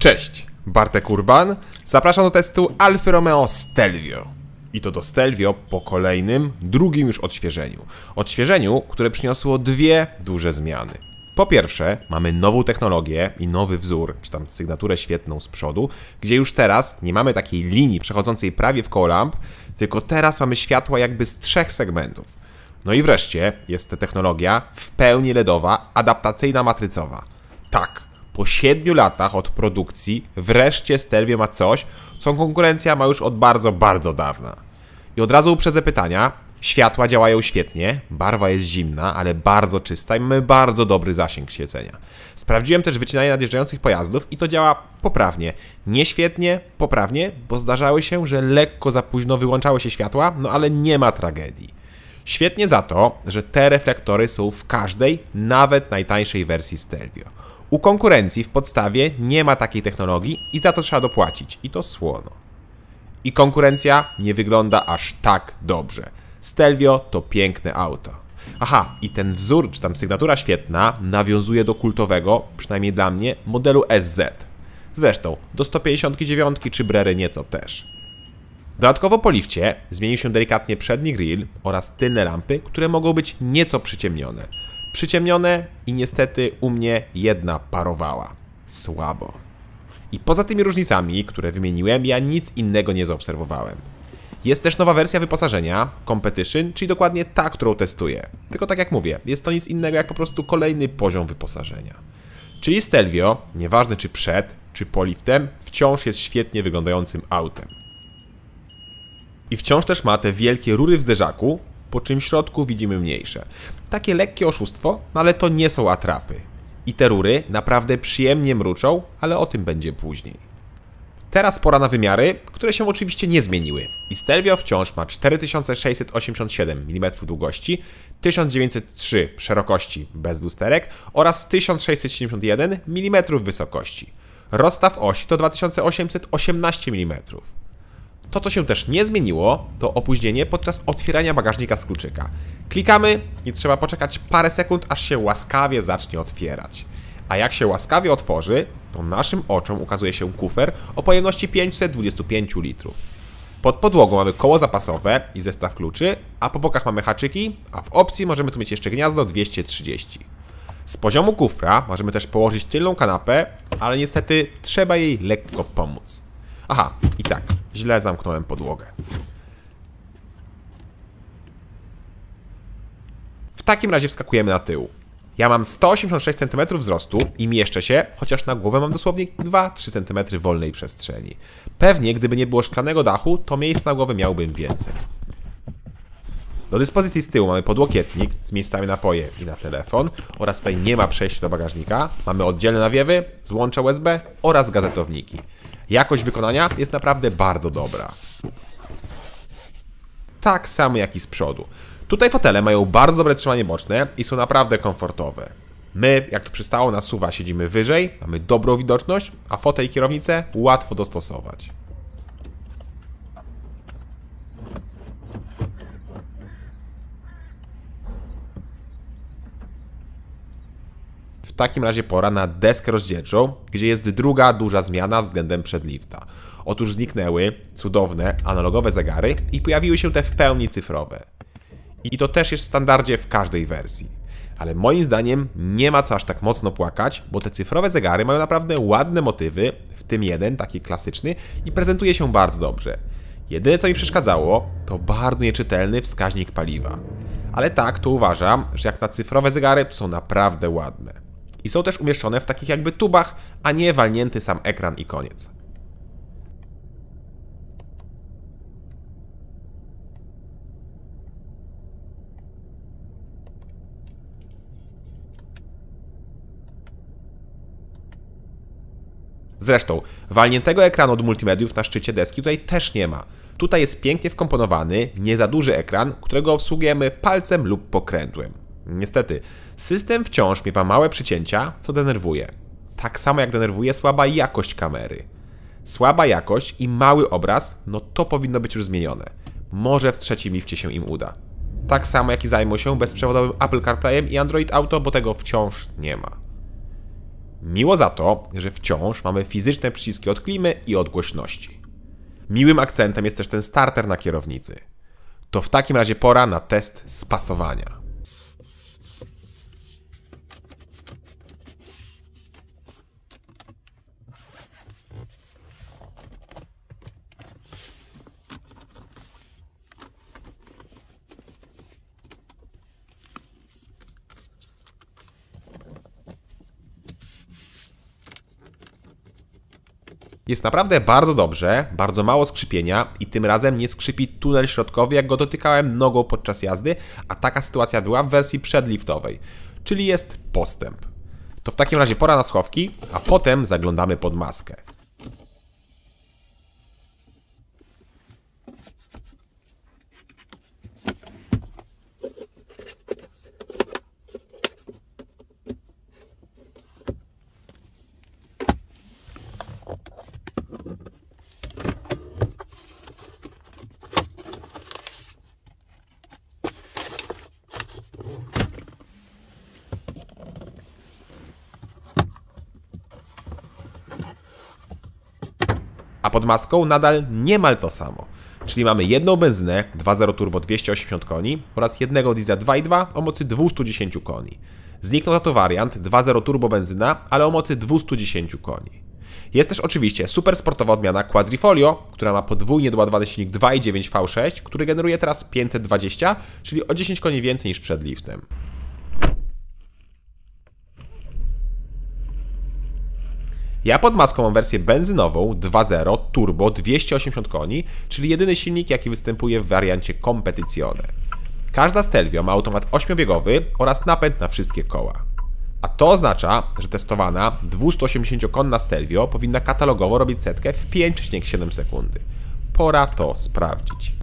Cześć, Bartek Urban. Zapraszam do testu Alfy Romeo Stelvio. I to do Stelvio po kolejnym, drugim już odświeżeniu. Odświeżeniu, które przyniosło dwie duże zmiany. Po pierwsze, mamy nową technologię i nowy wzór, czy tam sygnaturę świetną z przodu, gdzie już teraz nie mamy takiej linii przechodzącej prawie w koło lamp, tylko teraz mamy światła jakby z trzech segmentów. No i wreszcie jest ta technologia w pełni LEDowa, adaptacyjna matrycowa. Tak, po 7 latach od produkcji wreszcie Stelvio ma coś, co konkurencja ma już od bardzo dawna. I od razu uprzedzę pytania. Światła działają świetnie, barwa jest zimna, ale bardzo czysta i mamy bardzo dobry zasięg świecenia. Sprawdziłem też wycinanie nadjeżdżających pojazdów i to działa poprawnie. Nie świetnie, poprawnie, bo zdarzały się, że lekko za późno wyłączały się światła, no ale nie ma tragedii. Świetnie za to, że te reflektory są w każdej, nawet najtańszej wersji Stelvio. U konkurencji w podstawie nie ma takiej technologii i za to trzeba dopłacić. I to słono. I konkurencja nie wygląda aż tak dobrze. Stelvio to piękne auto. Aha, i ten wzór, czy tam sygnatura świetna, nawiązuje do kultowego, przynajmniej dla mnie, modelu SZ. Zresztą, do 159 czy Brery nieco też. Dodatkowo po lifcie zmienił się delikatnie przedni grill oraz tylne lampy, które mogą być nieco przyciemnione. Przyciemnione i niestety u mnie jedna parowała. Słabo. I poza tymi różnicami, które wymieniłem, ja nic innego nie zaobserwowałem. Jest też nowa wersja wyposażenia, Competition, czyli dokładnie ta, którą testuję. Tylko tak jak mówię, jest to nic innego jak po prostu kolejny poziom wyposażenia. Czyli Stelvio, nieważne czy przed, czy po liftem, wciąż jest świetnie wyglądającym autem. I wciąż też ma te wielkie rury w zderzaku, po czym w środku widzimy mniejsze. Takie lekkie oszustwo, no ale to nie są atrapy. I te rury naprawdę przyjemnie mruczą, ale o tym będzie później. Teraz pora na wymiary, które się oczywiście nie zmieniły. I Stelvio wciąż ma 4687 mm długości, 1903 szerokości bez lusterek oraz 1671 mm wysokości. Rozstaw osi to 2818 mm. To, co się też nie zmieniło, to opóźnienie podczas otwierania bagażnika z kluczyka. Klikamy i trzeba poczekać parę sekund, aż się łaskawie zacznie otwierać. A jak się łaskawie otworzy, to naszym oczom ukazuje się kufer o pojemności 525 litrów. Pod podłogą mamy koło zapasowe i zestaw kluczy, a po bokach mamy haczyki, a w opcji możemy tu mieć jeszcze gniazdo 230. Z poziomu kufra możemy też położyć tylną kanapę, ale niestety trzeba jej lekko pomóc. Aha, i tak, źle zamknąłem podłogę. W takim razie wskakujemy na tył. Ja mam 186 cm wzrostu i mieszczę się, chociaż na głowę mam dosłownie 2-3 cm wolnej przestrzeni. Pewnie, gdyby nie było szklanego dachu, to miejsca na głowę miałbym więcej. Do dyspozycji z tyłu mamy podłokietnik z miejscami na poje i na telefon oraz tutaj nie ma przejścia do bagażnika. Mamy oddzielne nawiewy, złącze USB oraz gazetowniki. Jakość wykonania jest naprawdę bardzo dobra. Tak samo jak i z przodu. Tutaj fotele mają bardzo dobre trzymanie boczne i są naprawdę komfortowe. My, jak to przystało na SUV-a, siedzimy wyżej, mamy dobrą widoczność, a fotel i kierownicę łatwo dostosować. W takim razie pora na deskę rozdzielczą, gdzie jest druga duża zmiana względem przedlifta. Otóż zniknęły cudowne analogowe zegary i pojawiły się te w pełni cyfrowe. I to też jest w standardzie w każdej wersji. Ale moim zdaniem nie ma co aż tak mocno płakać, bo te cyfrowe zegary mają naprawdę ładne motywy, w tym jeden, taki klasyczny, i prezentuje się bardzo dobrze. Jedyne co mi przeszkadzało, to bardzo nieczytelny wskaźnik paliwa. Ale tak, to uważam, że jak na cyfrowe zegary, to są naprawdę ładne. I są też umieszczone w takich jakby tubach, a nie walnięty sam ekran i koniec. Zresztą, walniętego ekranu od multimediów na szczycie deski tutaj też nie ma. Tutaj jest pięknie wkomponowany, nie za duży ekran, którego obsługujemy palcem lub pokrętłem. Niestety, system wciąż miewa małe przycięcia, co denerwuje. Tak samo jak denerwuje słaba jakość kamery. Słaba jakość i mały obraz, no to powinno być już zmienione. Może w trzecim lifcie się im uda. Tak samo jak i zajmą się bezprzewodowym Apple CarPlayem i Android Auto, bo tego wciąż nie ma. Miło za to, że wciąż mamy fizyczne przyciski od klimy i od głośności. Miłym akcentem jest też ten starter na kierownicy. To w takim razie pora na test spasowania. Jest naprawdę bardzo dobrze, bardzo mało skrzypienia i tym razem nie skrzypi tunel środkowy, jak go dotykałem nogą podczas jazdy, a taka sytuacja była w wersji przedliftowej, czyli jest postęp. To w takim razie pora na schowki, a potem zaglądamy pod maskę. A pod maską nadal niemal to samo. Czyli mamy jedną benzynę 2.0 turbo 280 koni oraz jednego diesla 2.2 o mocy 210 koni. Zniknął za to wariant 2.0 turbo benzyna, ale o mocy 210 koni. Jest też oczywiście super sportowa odmiana Quadrifoglio, która ma podwójnie doładowany silnik 2.9 V6, który generuje teraz 520, czyli o 10 koni więcej niż przed liftem. Ja pod maską mam wersję benzynową 2.0 turbo 280 koni, czyli jedyny silnik, jaki występuje w wariancie Competizione. Każda Stelvio ma automat 8-biegowy oraz napęd na wszystkie koła. A to oznacza, że testowana 280-konna Stelvio powinna katalogowo robić setkę w 5,7 sekundy. Pora to sprawdzić.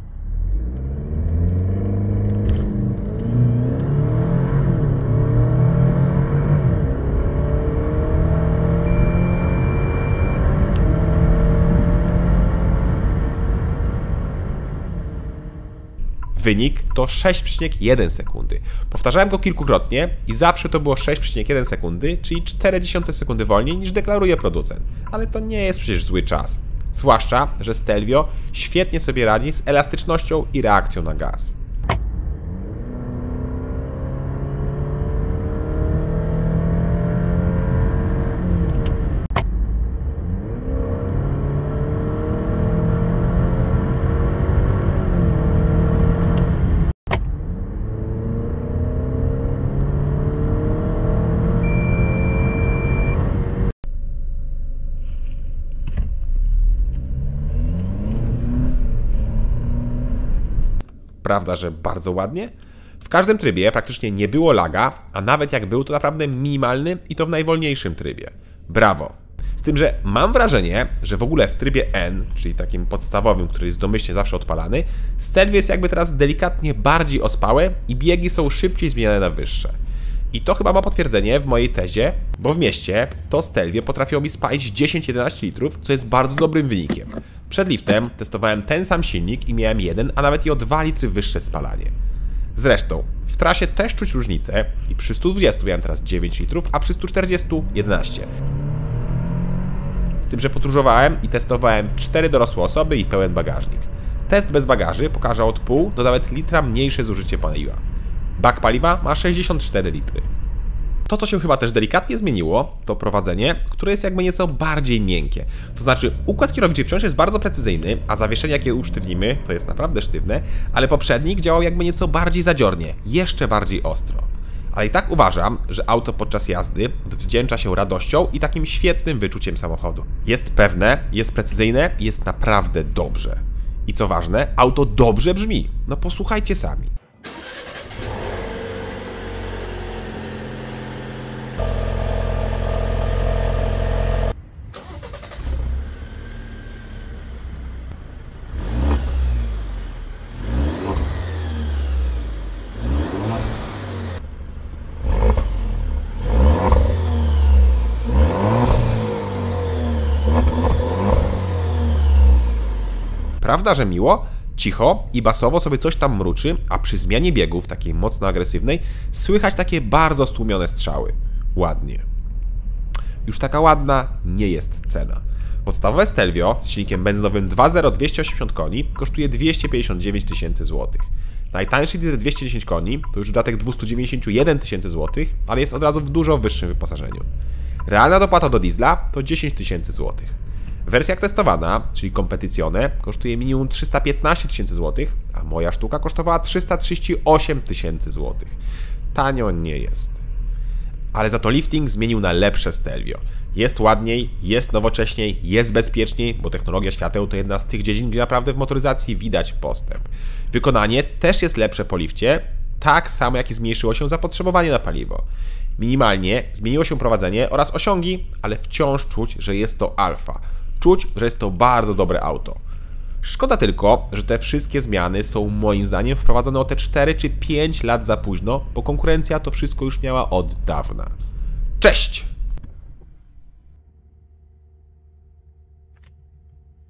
Wynik to 6,1 sekundy. Powtarzałem go kilkukrotnie i zawsze to było 6,1 sekundy, czyli 0,4 sekundy wolniej niż deklaruje producent. Ale to nie jest przecież zły czas. Zwłaszcza, że Stelvio świetnie sobie radzi z elastycznością i reakcją na gaz. Prawda, że bardzo ładnie? W każdym trybie praktycznie nie było laga, a nawet jak był, to naprawdę minimalny i to w najwolniejszym trybie. Brawo! Z tym, że mam wrażenie, że w ogóle w trybie N, czyli takim podstawowym, który jest domyślnie zawsze odpalany, Stelvio jest jakby teraz delikatnie bardziej ospałe i biegi są szybciej zmieniane na wyższe. I to chyba ma potwierdzenie w mojej tezie, bo w mieście to Stelvio potrafiło mi spalić 10-11 litrów, co jest bardzo dobrym wynikiem. Przed liftem testowałem ten sam silnik i miałem 1, a nawet i o 2 litry wyższe spalanie. Zresztą w trasie też czuć różnicę i przy 120 miałem teraz 9 litrów, a przy 140 11. Z tym, że podróżowałem i testowałem w 4 dorosłe osoby i pełen bagażnik. Test bez bagaży pokaże od pół do nawet litra mniejsze zużycie paliwa. Bak paliwa ma 64 litry. To, co się chyba też delikatnie zmieniło, to prowadzenie, które jest jakby nieco bardziej miękkie. To znaczy, układ kierowniczy wciąż jest bardzo precyzyjny, a zawieszenie, jakie usztywnimy, to jest naprawdę sztywne, ale poprzednik działał jakby nieco bardziej zadziornie, jeszcze bardziej ostro. Ale i tak uważam, że auto podczas jazdy odwdzięcza się radością i takim świetnym wyczuciem samochodu. Jest pewne, jest precyzyjne i jest naprawdę dobrze. I co ważne, auto dobrze brzmi. No posłuchajcie sami. Prawda, że miło? Cicho i basowo sobie coś tam mruczy, a przy zmianie biegów, takiej mocno agresywnej, słychać takie bardzo stłumione strzały. Ładnie. już taka ładna nie jest cena. Podstawowe Stelvio z silnikiem benzynowym 2.0 280 koni kosztuje 259 tysięcy złotych. Najtańszy diesel 210 koni to już dodatek 291 tysięcy złotych, ale jest od razu w dużo wyższym wyposażeniu. Realna dopłata do diesla to 10 tysięcy złotych. Wersja testowana, czyli Competizione, kosztuje minimum 315 tysięcy złotych, a moja sztuka kosztowała 338 tysięcy złotych. Tanio nie jest. Ale za to lifting zmienił na lepsze Stelvio. Jest ładniej, jest nowocześniej, jest bezpieczniej, bo technologia świateł to jedna z tych dziedzin, gdzie naprawdę w motoryzacji widać postęp. Wykonanie też jest lepsze po lifcie, tak samo jak i zmniejszyło się zapotrzebowanie na paliwo. Minimalnie zmieniło się prowadzenie oraz osiągi, ale wciąż czuć, że jest to alfa. Czuć, że jest to bardzo dobre auto. Szkoda tylko, że te wszystkie zmiany są moim zdaniem wprowadzone o te 4 czy 5 lat za późno, bo konkurencja to wszystko już miała od dawna. Cześć!